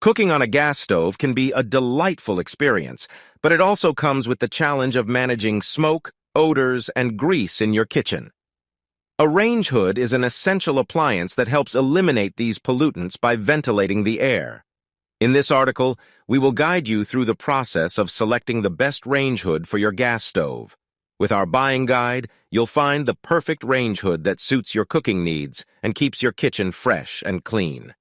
Cooking on a gas stove can be a delightful experience, but it also comes with the challenge of managing smoke, odors, and grease in your kitchen. A range hood is an essential appliance that helps eliminate these pollutants by ventilating the air. In this article, we will guide you through the process of selecting the best range hood for your gas stove. With our buying guide, you'll find the perfect range hood that suits your cooking needs and keeps your kitchen fresh and clean.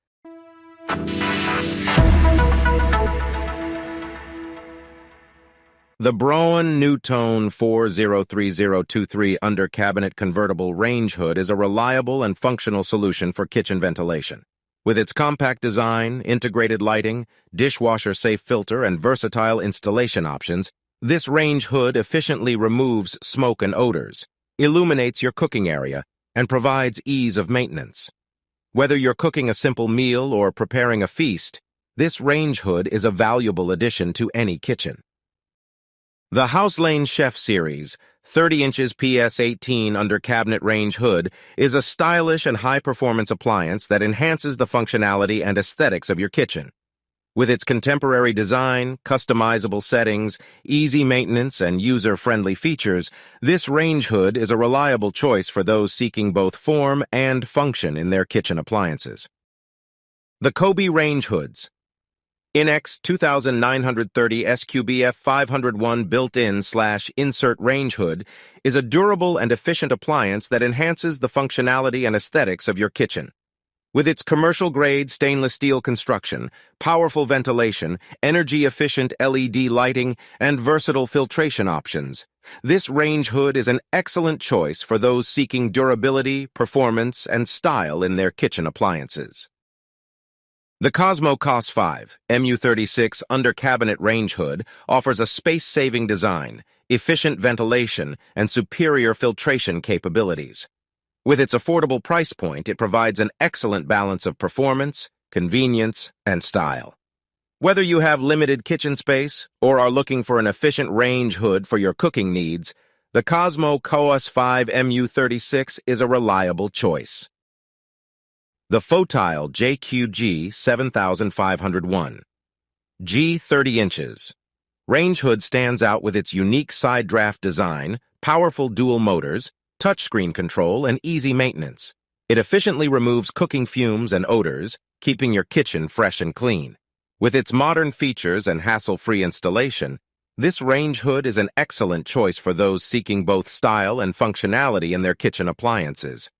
The Broan-NuTone 403023 under cabinet convertible range hood is a reliable and functional solution for kitchen ventilation. With its compact design, integrated lighting, dishwasher-safe filter, and versatile installation options, this range hood efficiently removes smoke and odors, illuminates your cooking area, and provides ease of maintenance. Whether you're cooking a simple meal or preparing a feast, this range hood is a valuable addition to any kitchen. The Hauslane Chef Series 30 inches PS18 under cabinet range hood is a stylish and high-performance appliance that enhances the functionality and aesthetics of your kitchen. With its contemporary design, customizable settings, easy maintenance, and user-friendly features, this range hood is a reliable choice for those seeking both form and function in their kitchen appliances. The Kobe Range Hoods INX2930SQBF-500 built-in/insert range hood is a durable and efficient appliance that enhances the functionality and aesthetics of your kitchen. With its commercial-grade stainless steel construction, powerful ventilation, energy-efficient LED lighting, and versatile filtration options, this range hood is an excellent choice for those seeking durability, performance, and style in their kitchen appliances. The COSMO COS5 MU36 under cabinet range hood offers a space-saving design, efficient ventilation, and superior filtration capabilities. With its affordable price point, it provides an excellent balance of performance, convenience, and style. Whether you have limited kitchen space or are looking for an efficient range hood for your cooking needs, the COSMO COS5 MU36 is a reliable choice. The Fotile JQG 7501 G 30 inches. Range hood stands out with its unique side draft design, powerful dual motors, touchscreen control, and easy maintenance. It efficiently removes cooking fumes and odors, keeping your kitchen fresh and clean. With its modern features and hassle-free installation, this range hood is an excellent choice for those seeking both style and functionality in their kitchen appliances.